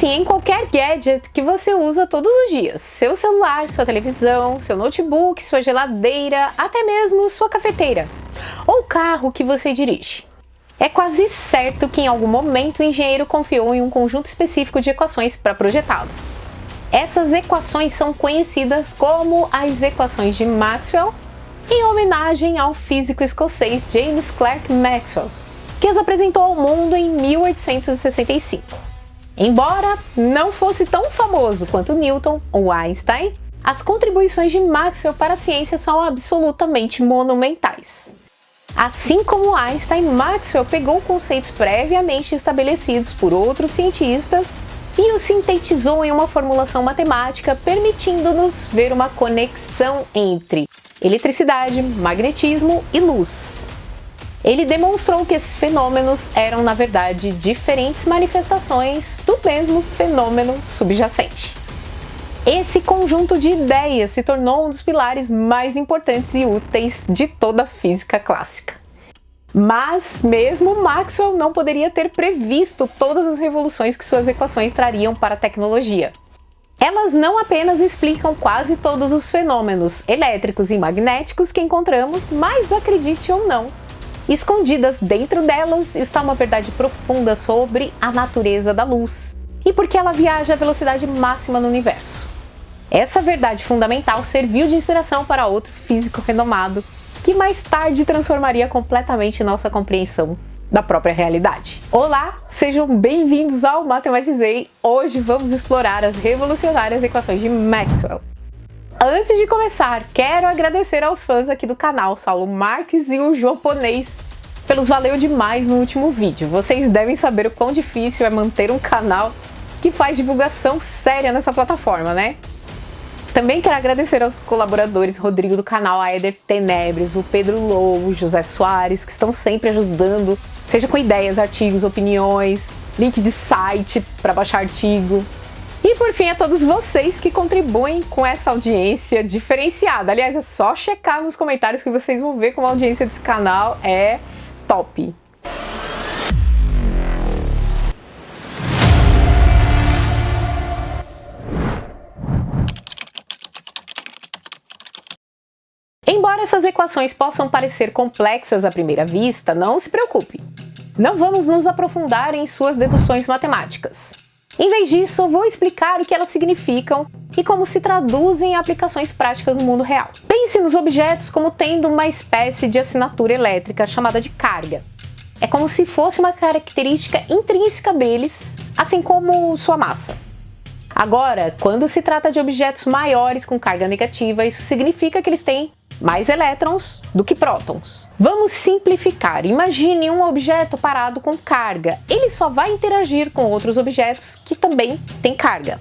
assim em qualquer gadget que você usa todos os dias. Seu celular, sua televisão, seu notebook, sua geladeira, até mesmo sua cafeteira. Ou o carro que você dirige. É quase certo que em algum momento o engenheiro confiou em um conjunto específico de equações para projetá-lo. Essas equações são conhecidas como as equações de Maxwell, em homenagem ao físico escocês James Clerk Maxwell, que as apresentou ao mundo em 1865. Embora não fosse tão famoso quanto Newton ou Einstein, as contribuições de Maxwell para a ciência são absolutamente monumentais. Assim como Einstein, Maxwell pegou conceitos previamente estabelecidos por outros cientistas e os sintetizou em uma formulação matemática, permitindo-nos ver uma conexão entre eletricidade, magnetismo e luz. Ele demonstrou que esses fenômenos eram, na verdade, diferentes manifestações do mesmo fenômeno subjacente. Esse conjunto de ideias se tornou um dos pilares mais importantes e úteis de toda a física clássica. Mas mesmo Maxwell não poderia ter previsto todas as revoluções que suas equações trariam para a tecnologia. Elas não apenas explicam quase todos os fenômenos elétricos e magnéticos que encontramos, mas acredite ou não, escondidas dentro delas está uma verdade profunda sobre a natureza da luz e por que ela viaja à velocidade máxima no universo. Essa verdade fundamental serviu de inspiração para outro físico renomado, que mais tarde transformaria completamente nossa compreensão da própria realidade. Olá, sejam bem-vindos ao Matematizei. Hoje vamos explorar as revolucionárias equações de Maxwell. Antes de começar, quero agradecer aos fãs aqui do canal, Saulo Marques e o Japonês, pelos valeu demais no último vídeo. Vocês devem saber o quão difícil é manter um canal que faz divulgação séria nessa plataforma, né? Também quero agradecer aos colaboradores Rodrigo do canal, a Eder Tenebres, o Pedro Lou, o José Soares, que estão sempre ajudando, seja com ideias, artigos, opiniões, link de site para baixar artigo. E por fim, a todos vocês que contribuem com essa audiência diferenciada. Aliás, é só checar nos comentários que vocês vão ver como a audiência desse canal é top. Embora essas equações possam parecer complexas à primeira vista, não se preocupe. Não vamos nos aprofundar em suas deduções matemáticas. Em vez disso, vou explicar o que elas significam e como se traduzem em aplicações práticas no mundo real. Pense nos objetos como tendo uma espécie de assinatura elétrica chamada de carga. É como se fosse uma característica intrínseca deles, assim como sua massa. Agora, quando se trata de objetos maiores com carga negativa, isso significa que eles têm mais elétrons do que prótons. Vamos simplificar. Imagine um objeto parado com carga. Ele só vai interagir com outros objetos que também têm carga.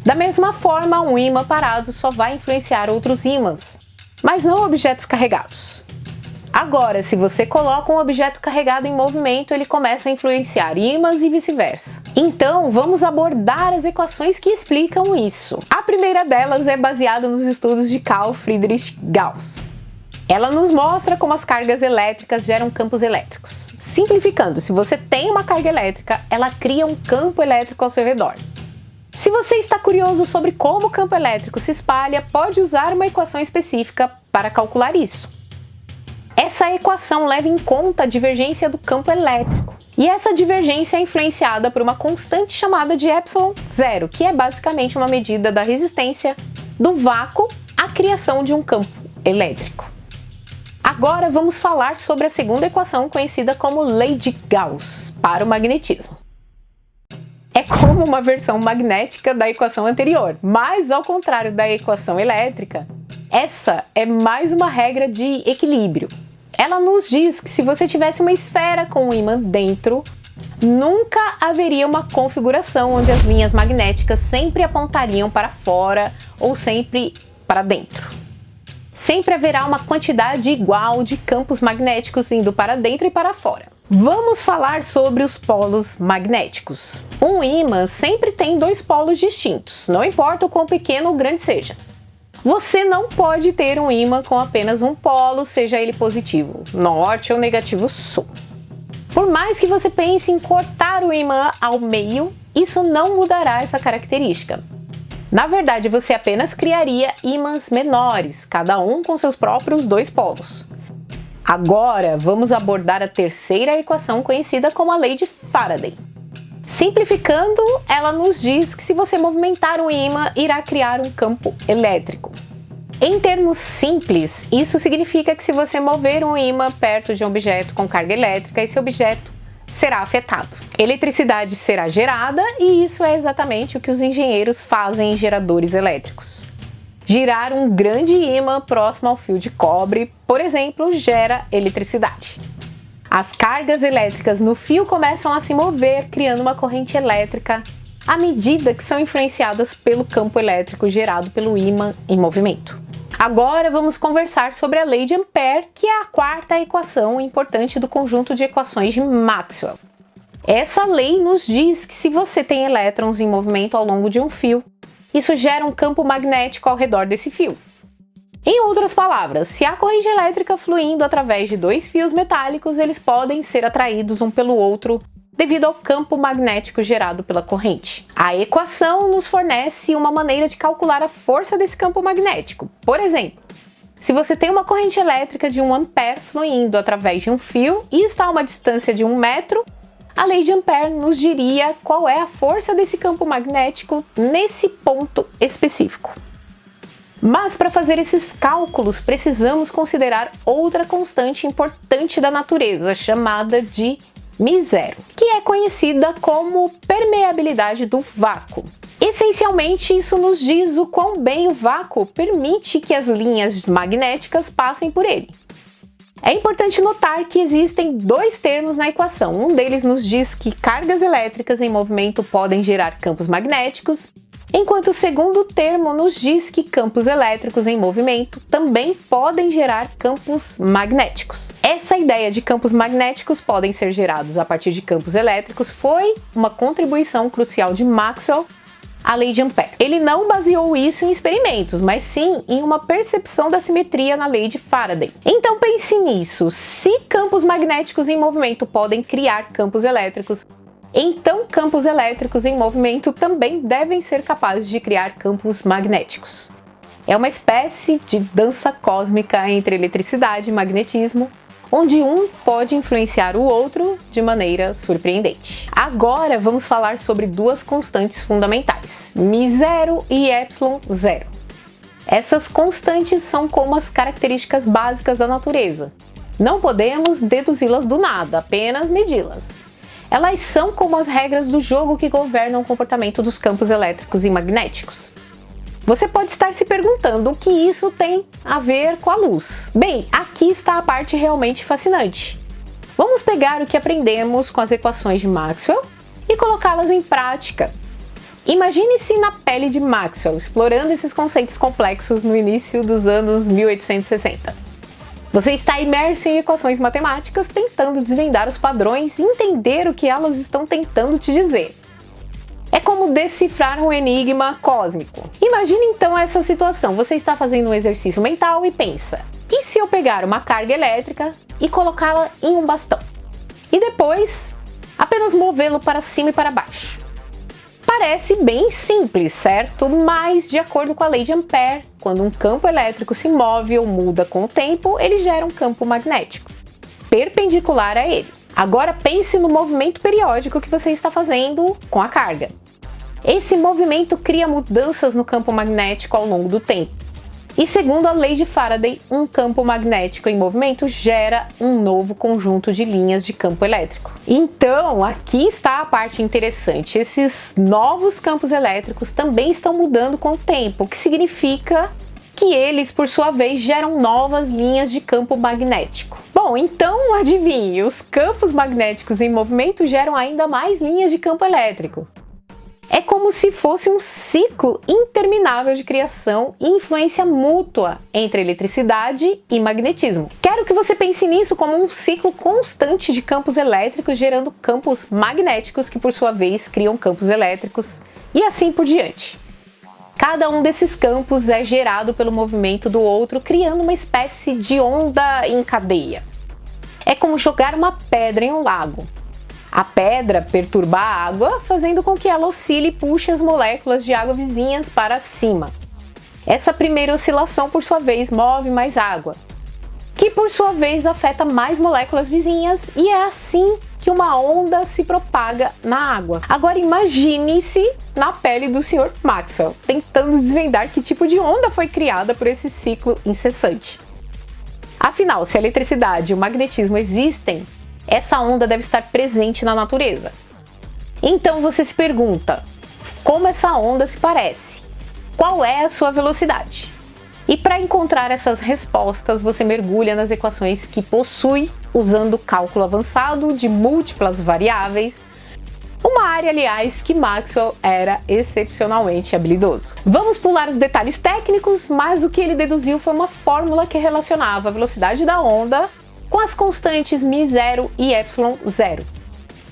Da mesma forma, um ímã parado só vai influenciar outros ímãs, mas não objetos carregados. Agora, se você coloca um objeto carregado em movimento, ele começa a influenciar ímãs e vice-versa. Então, vamos abordar as equações que explicam isso. A primeira delas é baseada nos estudos de Carl Friedrich Gauss. Ela nos mostra como as cargas elétricas geram campos elétricos. Simplificando, se você tem uma carga elétrica, ela cria um campo elétrico ao seu redor. Se você está curioso sobre como o campo elétrico se espalha, pode usar uma equação específica para calcular isso. Essa equação leva em conta a divergência do campo elétrico. E essa divergência é influenciada por uma constante chamada de ε0, que é basicamente uma medida da resistência do vácuo à criação de um campo elétrico. Agora vamos falar sobre a segunda equação, conhecida como Lei de Gauss, para o magnetismo. É como uma versão magnética da equação anterior, mas ao contrário da equação elétrica, essa é mais uma regra de equilíbrio. Ela nos diz que se você tivesse uma esfera com um ímã dentro, nunca haveria uma configuração onde as linhas magnéticas sempre apontariam para fora ou sempre para dentro. Sempre haverá uma quantidade igual de campos magnéticos indo para dentro e para fora. Vamos falar sobre os polos magnéticos. Um ímã sempre tem dois polos distintos, não importa o quão pequeno ou grande seja. Você não pode ter um ímã com apenas um polo, seja ele positivo norte ou negativo sul. Por mais que você pense em cortar o ímã ao meio, isso não mudará essa característica. Na verdade, você apenas criaria ímãs menores, cada um com seus próprios dois polos. Agora, vamos abordar a terceira equação conhecida como a lei de Faraday. Simplificando, ela nos diz que se você movimentar um ímã, irá criar um campo elétrico. Em termos simples, isso significa que se você mover um ímã perto de um objeto com carga elétrica, esse objeto será afetado. Eletricidade será gerada e isso é exatamente o que os engenheiros fazem em geradores elétricos. Girar um grande ímã próximo ao fio de cobre, por exemplo, gera eletricidade. As cargas elétricas no fio começam a se mover, criando uma corrente elétrica à medida que são influenciadas pelo campo elétrico gerado pelo ímã em movimento. Agora vamos conversar sobre a lei de Ampère, que é a quarta equação importante do conjunto de equações de Maxwell. Essa lei nos diz que se você tem elétrons em movimento ao longo de um fio, isso gera um campo magnético ao redor desse fio. Em outras palavras, se há corrente elétrica fluindo através de dois fios metálicos, eles podem ser atraídos um pelo outro devido ao campo magnético gerado pela corrente. A equação nos fornece uma maneira de calcular a força desse campo magnético. Por exemplo, se você tem uma corrente elétrica de 1 ampere fluindo através de um fio e está a uma distância de 1 metro, a lei de Ampère nos diria qual é a força desse campo magnético nesse ponto específico. Mas para fazer esses cálculos, precisamos considerar outra constante importante da natureza, chamada de μ0, que é conhecida como permeabilidade do vácuo. Essencialmente, isso nos diz o quão bem o vácuo permite que as linhas magnéticas passem por ele. É importante notar que existem dois termos na equação. Um deles nos diz que cargas elétricas em movimento podem gerar campos magnéticos, enquanto o segundo termo nos diz que campos elétricos em movimento também podem gerar campos magnéticos. Essa ideia de campos magnéticos podem ser gerados a partir de campos elétricos foi uma contribuição crucial de Maxwell à lei de Ampère. Ele não baseou isso em experimentos, mas sim em uma percepção da simetria na lei de Faraday. Então pense nisso, se campos magnéticos em movimento podem criar campos elétricos, então campos elétricos em movimento também devem ser capazes de criar campos magnéticos. É uma espécie de dança cósmica entre eletricidade e magnetismo, onde um pode influenciar o outro de maneira surpreendente. Agora vamos falar sobre duas constantes fundamentais, μ0 e ε0. Essas constantes são como as características básicas da natureza. Não podemos deduzi-las do nada, apenas medi-las. Elas são como as regras do jogo que governam o comportamento dos campos elétricos e magnéticos. Você pode estar se perguntando o que isso tem a ver com a luz. Bem, aqui está a parte realmente fascinante. Vamos pegar o que aprendemos com as equações de Maxwell e colocá-las em prática. Imagine-se na pele de Maxwell, explorando esses conceitos complexos no início dos anos 1860. Você está imerso em equações matemáticas, tentando desvendar os padrões e entender o que elas estão tentando te dizer. É como decifrar um enigma cósmico. Imagine então essa situação. Você está fazendo um exercício mental e pensa: e se eu pegar uma carga elétrica e colocá-la em um bastão? E depois, apenas movê-lo para cima e para baixo. Parece bem simples, certo? Mas, de acordo com a lei de Ampère, quando um campo elétrico se move ou muda com o tempo, ele gera um campo magnético, perpendicular a ele. Agora pense no movimento periódico que você está fazendo com a carga. Esse movimento cria mudanças no campo magnético ao longo do tempo. E segundo a lei de Faraday, um campo magnético em movimento gera um novo conjunto de linhas de campo elétrico. Então, aqui está a parte interessante. Esses novos campos elétricos também estão mudando com o tempo, o que significa que eles, por sua vez, geram novas linhas de campo magnético. Bom, então adivinhe, os campos magnéticos em movimento geram ainda mais linhas de campo elétrico. É como se fosse um ciclo interminável de criação e influência mútua entre eletricidade e magnetismo. Quero que você pense nisso como um ciclo constante de campos elétricos gerando campos magnéticos que, por sua vez, criam campos elétricos e assim por diante. Cada um desses campos é gerado pelo movimento do outro, criando uma espécie de onda em cadeia. É como jogar uma pedra em um lago. A pedra perturba a água, fazendo com que ela oscile e puxe as moléculas de água vizinhas para cima. Essa primeira oscilação, por sua vez, move mais água, que por sua vez afeta mais moléculas vizinhas, e é assim que uma onda se propaga na água. Agora imagine-se na pele do Sr. Maxwell, tentando desvendar que tipo de onda foi criada por esse ciclo incessante. Afinal, se a eletricidade e o magnetismo existem, essa onda deve estar presente na natureza. Então você se pergunta, como essa onda se parece? Qual é a sua velocidade? E para encontrar essas respostas, você mergulha nas equações que possui usando cálculo avançado de múltiplas variáveis, uma área, aliás, que Maxwell era excepcionalmente habilidoso. Vamos pular os detalhes técnicos, mas o que ele deduziu foi uma fórmula que relacionava a velocidade da onda com as constantes μ0 e ε0.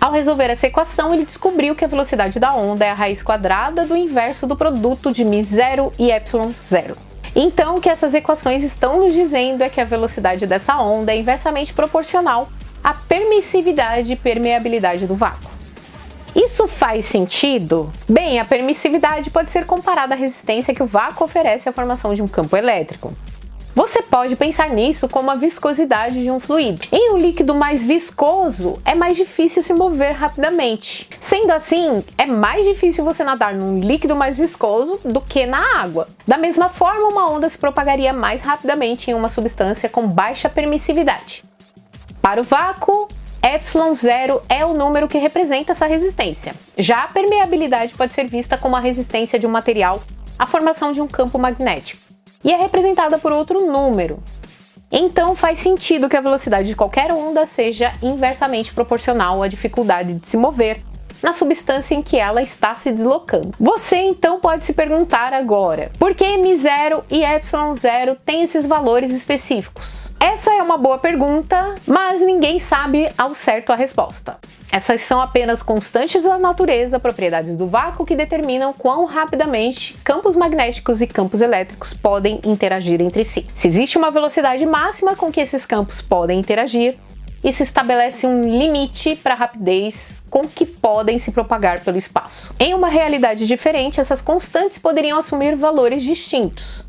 Ao resolver essa equação, ele descobriu que a velocidade da onda é a raiz quadrada do inverso do produto de μ0 e ε0. Então, o que essas equações estão nos dizendo é que a velocidade dessa onda é inversamente proporcional à permissividade e permeabilidade do vácuo. Isso faz sentido? Bem, a permissividade pode ser comparada à resistência que o vácuo oferece à formação de um campo elétrico. Você pode pensar nisso como a viscosidade de um fluido. Em um líquido mais viscoso, é mais difícil se mover rapidamente. Sendo assim, é mais difícil você nadar num líquido mais viscoso do que na água. Da mesma forma, uma onda se propagaria mais rapidamente em uma substância com baixa permissividade. Para o vácuo, ε0 é o número que representa essa resistência. Já a permeabilidade pode ser vista como a resistência de um material à formação de um campo magnético, e é representada por outro número. Então faz sentido que a velocidade de qualquer onda seja inversamente proporcional à dificuldade de se mover na substância em que ela está se deslocando. Você então pode se perguntar agora, por que μ0 e ε0 têm esses valores específicos? Essa é uma boa pergunta, mas ninguém sabe ao certo a resposta. Essas são apenas constantes da natureza, propriedades do vácuo que determinam quão rapidamente campos magnéticos e campos elétricos podem interagir entre si. Se existe uma velocidade máxima com que esses campos podem interagir, e se estabelece um limite para a rapidez com que podem se propagar pelo espaço. Em uma realidade diferente, essas constantes poderiam assumir valores distintos.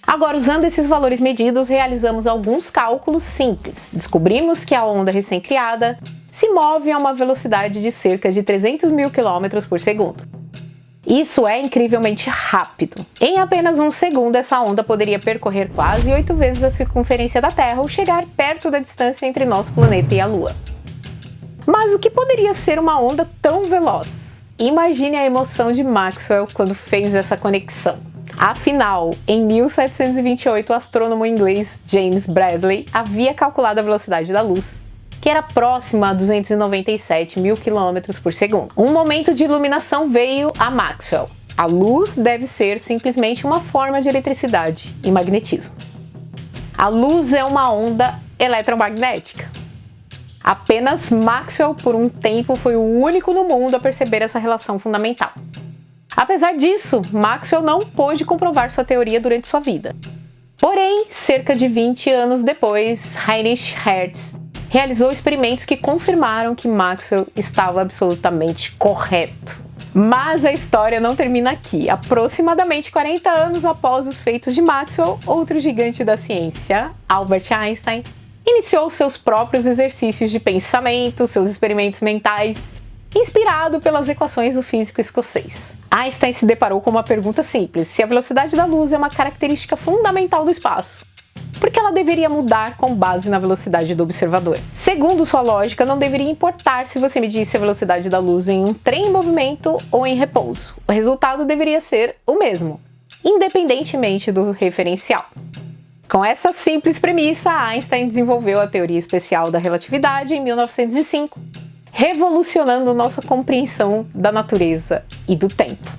Agora, usando esses valores medidos, realizamos alguns cálculos simples. Descobrimos que a onda recém-criada se move a uma velocidade de cerca de 300 mil km por segundo. Isso é incrivelmente rápido. Em apenas um segundo, essa onda poderia percorrer quase 8 vezes a circunferência da Terra ou chegar perto da distância entre nosso planeta e a Lua. Mas o que poderia ser uma onda tão veloz? Imagine a emoção de Maxwell quando fez essa conexão. Afinal, em 1728, o astrônomo inglês James Bradley havia calculado a velocidade da luz, que era próxima a 297 mil km por segundo. Um momento de iluminação veio a Maxwell. A luz deve ser simplesmente uma forma de eletricidade e magnetismo. A luz é uma onda eletromagnética. Apenas Maxwell, por um tempo, foi o único no mundo a perceber essa relação fundamental. Apesar disso, Maxwell não pôde comprovar sua teoria durante sua vida. Porém, cerca de 20 anos depois, Heinrich Hertz realizou experimentos que confirmaram que Maxwell estava absolutamente correto. Mas a história não termina aqui. Aproximadamente 40 anos após os feitos de Maxwell, outro gigante da ciência, Albert Einstein, iniciou seus próprios exercícios de pensamento, seus experimentos mentais, inspirado pelas equações do físico escocês. Einstein se deparou com uma pergunta simples: se a velocidade da luz é uma característica fundamental do espaço, por que ela deveria mudar com base na velocidade do observador? Segundo sua lógica, não deveria importar se você medisse a velocidade da luz em um trem em movimento ou em repouso. O resultado deveria ser o mesmo, independentemente do referencial. Com essa simples premissa, Einstein desenvolveu a teoria especial da relatividade em 1905, revolucionando nossa compreensão da natureza e do tempo.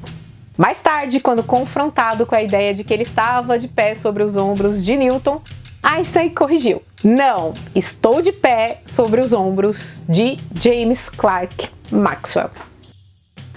Mais tarde, quando confrontado com a ideia de que ele estava de pé sobre os ombros de Newton, Einstein corrigiu: não, estou de pé sobre os ombros de James Clerk Maxwell.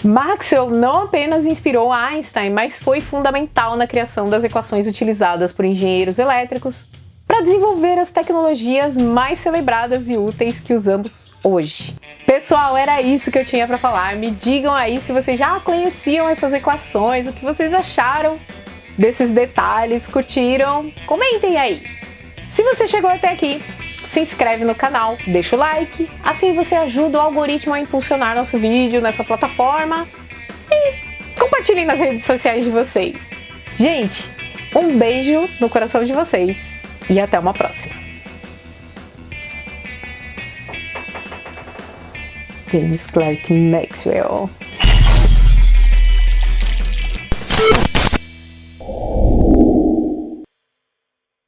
Maxwell não apenas inspirou Einstein, mas foi fundamental na criação das equações utilizadas por engenheiros elétricos para desenvolver as tecnologias mais celebradas e úteis que usamos hoje. Pessoal, era isso que eu tinha para falar. Me digam aí se vocês já conheciam essas equações, o que vocês acharam desses detalhes, curtiram? Comentem aí! Se você chegou até aqui, se inscreve no canal, deixa o like, assim você ajuda o algoritmo a impulsionar nosso vídeo nessa plataforma e compartilhem nas redes sociais de vocês. Gente, um beijo no coração de vocês e até uma próxima. James Clerk Maxwell.